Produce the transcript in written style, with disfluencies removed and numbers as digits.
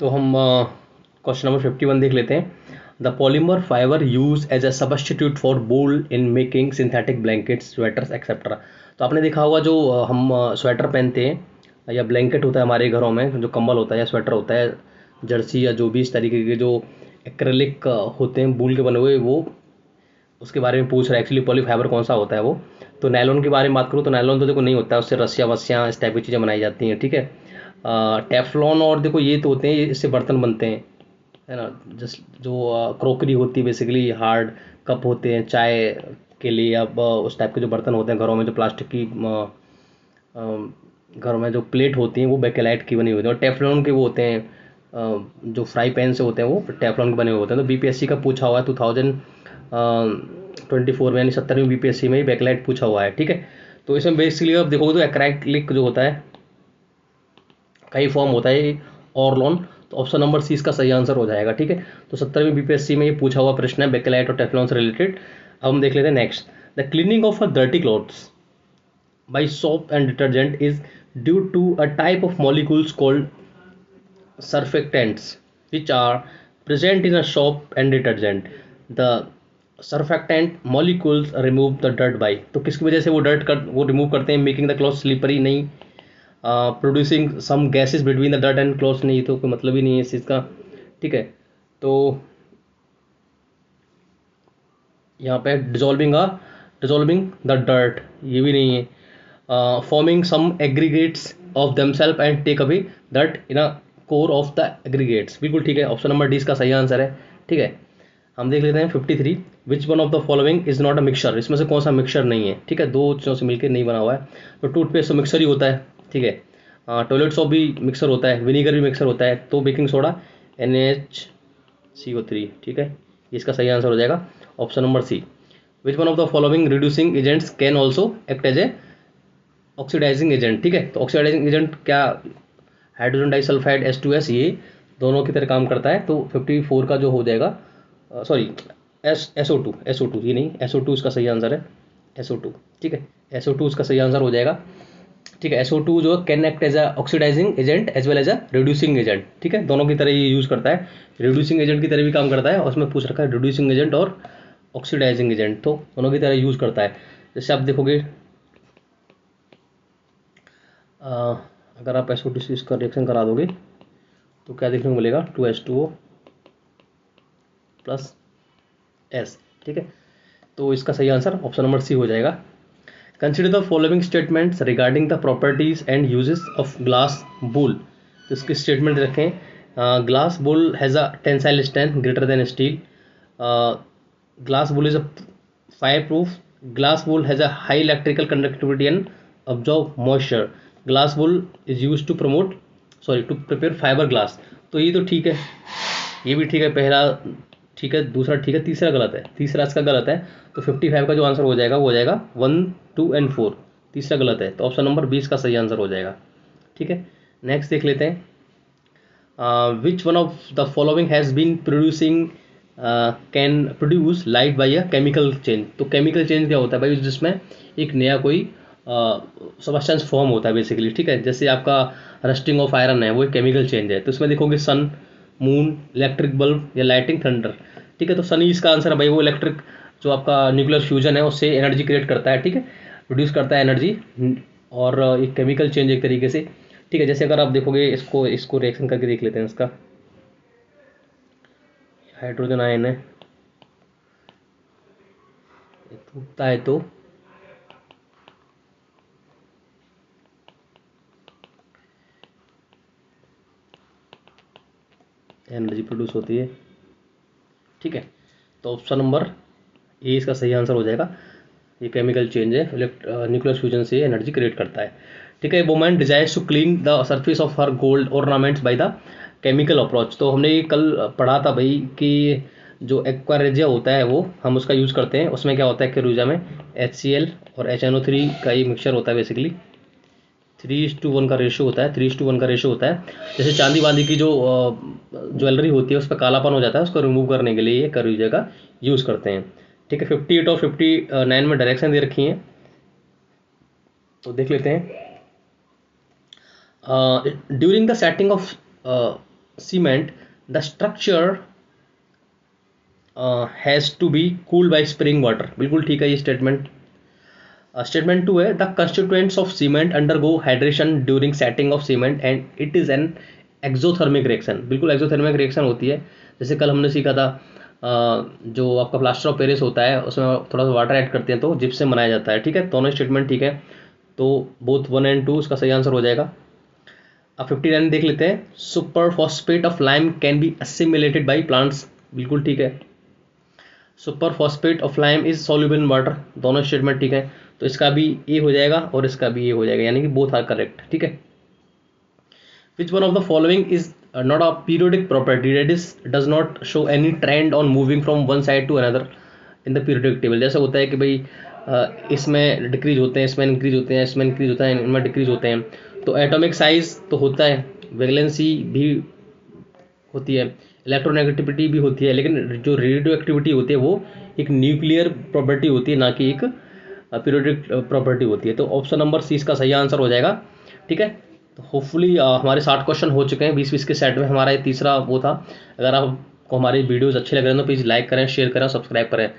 तो हम question number 51 देख लेते हैं। The polymer fibre use as a substitute for wool in making synthetic blankets, sweaters etcetera. तो आपने देखा होगा जो हम स्वेटर पहनते हैं या ब्लैंकेट होता है हमारे घरों में, जो कंबल होता है या स्वेटर होता है, जर्सी या जो भी इस तरीके के जो एक्रेलिक होते हैं वूल के बने हुए, वो उसके बारे में पूछ रहा है। एक्चुअली पॉली फाइबर कौन सा होता है वो। तो नायलॉन के बारे में बात करूँ तो नायलॉन तो देखो नहीं होता है, उससे रस्सियाँ वस्सियाँ इस टाइप की चीज़ें बनाई जाती हैं, ठीक है। टेफ्लॉन और देखो ये तो होते हैं, इससे बर्तन बनते हैं, है ना। जस्ट जो क्रोकरी होती है बेसिकली, हार्ड कप होते हैं चाय के लिए, अब उस टाइप के जो बर्तन होते हैं घरों में, जो प्लास्टिक की घरों में जो प्लेट होती हैं वो बेकेलाइट की बनी होती है। और टेफ्लॉन के वो होते हैं जो फ्राई पैन से होते हैं वो टेफ्लॉन के बने हुए होते हैं। तो बीपीएससी का पूछा हुआ है 2024 में, यानी 70वीं बीपीएससी में ही बैकलाइट पूछा हुआ है, ठीक है। तो इसमें बेसिकली आप देखोगे तो एक्राइलिक जो होता है कई फॉर्म होता है, ऑर्लॉन। तो ऑप्शन नंबर सी इसका सही आंसर हो जाएगा, ठीक है। तो 70वीं बीपीएससी में ये पूछा हुआ प्रश्न है बेकेलाइट और टेफ्लॉन से रिलेटेड। अब हम देख लेते हैं next. The cleaning of a dirty clothes by soap and detergent is due to a type of molecules called surfactants, which are present in a soap and detergent. The surfactant molecules remove the dirt by, तो किसकी वजह से वो dirt कर वो remove करते हैं, making the cloth slippery, नहीं producing some gases between the dirt and cloth, नहीं तो कोई मतलब ही नहीं है इस चीज़ का, ठीक है। तो यहाँ पे डिजॉल्विंग द डर्ट, ये भी नहीं है। Forming some aggregates of themselves and take away that in a core of the aggregates, बिल्कुल ठीक है। ऑप्शन नंबर डी इसका सही आंसर है, ठीक है। हम देख लेते हैं 53। विच one of the following is not a mixture, इसमें से कौन सा मिक्सचर नहीं है, ठीक है। दो चीज़ों से मिलकर नहीं बना हुआ है। तो टूथपेस्ट तो मिक्सर ही होता है, ठीक है। टॉयलेट सॉप भी मिक्सर होता है, विनीगर भी मिक्सर होता है। तो बेकिंग सोडा NaCO3, ठीक है, इसका सही आंसर हो जाएगा option number C. Which one of the following reducing agents can also act as a oxidizing agent, ठीक है। तो ऑक्सीडाइजिंग एजेंट क्या, हाइड्रोजन डाइसल्फाइड H2S, ये दोनों की तरह काम करता है। तो 54 का जो हो जाएगा, सॉरी SO2 ये नहीं, SO2 इसका सही आंसर है, SO2, ठीक है। SO2 इसका सही आंसर हो जाएगा, ठीक है। SO2 जो can act as a oxidizing agent as well as a reducing agent, ठीक है। दोनों की तरह ये यूज़ करता है, रिड्यूसिंग एजेंट की तरह भी काम करता है, और उसमें पूछ रखा है रिड्यूसिंग एजेंट और ऑक्सीडाइजिंग एजेंट, तो दोनों की तरह यूज़ करता है। जैसे आप देखोगे अगर आप SO2 से इसका रिएक्शन करा दोगे तो क्या देखने को मिलेगा, 2H2O प्लस S, ठीक है। तो इसका सही आंसर ऑप्शन नंबर सी हो जाएगा। Consider the following statements regarding the properties and uses of glass wool. तो इसके स्टेटमेंट रखें। Glass wool has a tensile strength greater than steel. Glass wool is a fire proof. Glass wool has a high electrical conductivity and absorb moisture. Glass wool is used to prepare fiber glass. तो ये तो ठीक है, ये भी ठीक है, पहला ठीक है, दूसरा ठीक है, तीसरा गलत है, तीसरा इसका गलत है। तो 55 का जो आंसर हो जाएगा वो हो जाएगा 1, 2 एंड 4, तीसरा गलत है। तो ऑप्शन नंबर 20 का सही आंसर हो जाएगा, ठीक है। नेक्स्ट देख लेते हैं। Which one of the following has been producing can produce light by a chemical change. तो केमिकल चेंज क्या होता है भाई, जिसमें एक नया कोई सबस्टेंस फॉर्म होता है बेसिकली, ठीक है। जैसे आपका रस्टिंग ऑफ आयरन है, वो एक केमिकल चेंज है। तो इसमें देखोगे सन, मून, इलेक्ट्रिक बल्ब या लाइटिंग थंडर, ठीक है। तो सन ही इसका आंसर है भाई, वो इलेक्ट्रिक जो आपका न्यूक्लियर फ्यूजन है उससे एनर्जी क्रिएट करता है, ठीक है, प्रोड्यूस करता है एनर्जी, और एक केमिकल चेंज एक तरीके से, ठीक है। जैसे अगर आप देखोगे इसको इसको रिएक्शन करके देख लेते हैं। इसका हाइड्रोजन आयन है, टूटता है तो एनर्जी प्रोड्यूस होती है, ठीक है। तो ऑप्शन नंबर ए इसका सही आंसर हो जाएगा। ये केमिकल चेंज है, न्यूक्लियर फ्यूजन से एनर्जी क्रिएट करता है, ठीक है। Woman desires to clean the surface of her gold ornaments by the chemical approach. तो हमने ये कल पढ़ा था भाई कि जो एक्वारेजिया होता है वो हम उसका यूज़ करते हैं। उसमें क्या होता है कि रूजा में HCl और HNO3 का ही मिक्सचर होता है बेसिकली। 3:1 का रेशो होता है, 3:1 का रेशो होता है। जैसे चांदी वांदी की जो ज्वेलरी होती है उस पर कालापन हो जाता है, उसको रिमूव करने के लिए ये करूजा का यूज़ करते हैं, ठीक है। 58 और 59 में डायरेक्शन दे रखी हैं, तो देख लेते हैं। During the setting of cement the structure has to be cooled by spring water. बिल्कुल ठीक है ये स्टेटमेंट। स्टेटमेंट 2 है the constituents of cement undergo hydration during setting of cement and it is an exothermic reaction. बिल्कुल exothermic reaction होती है। जैसे कल हमने सीखा था जो आपका प्लास्टर ऑफ पेरिस होता है उसमें थोड़ा सा वाटर ऐड करते हैं तो जिप्सम बनाया जाता है। ठीक है, दोनों स्टेटमेंट ठीक है, तो बोथ 1 एंड 2 इसका सही आंसर हो जाएगा। अब 59 देख लेते हैं। Super phosphate of lime can be assimilated by plants. बिल्कुल ठीक है, super phosphate of lime is soluble in water. दोनों स्टेटमेंट ठीक है, तो इसका भी ए हो जाएगा और इसका भी ए हो जाएगा, यानी कि बोथ आर करेक्ट। ठीक है, which one of the following is not a periodic property that is does not show any trend on moving from one side to another in the periodic table. जैसा होता है कि भाई इसमें decrease होते हैं, इसमें इंक्रीज होते हैं, इसमें इंक्रीज होता है, इनमें डिक्रीज होते हैं। तो एटॉमिक साइज तो होता है, वैलेंसी भी होती है, इलेक्ट्रोनेगेटिविटी भी होती है, लेकिन जो रेडियो एक्टिविटी होती है वो एक न्यूक्लियर प्रॉपर्टी होती है, ना कि एक पीरियोडिक प्रॉपर्टी होती है। तो ऑप्शन नंबर सी इसका सही आंसर हो जाएगा। ठीक है, तो होपफुली हमारे 60 क्वेश्चन हो चुके हैं 20-20 के सेट में। हमारा ये तीसरा वो था। अगर आपको हमारी वीडियोज़ अच्छे लग रहे हैं तो प्लीज़ लाइक करें, शेयर करें, सब्सक्राइब करें।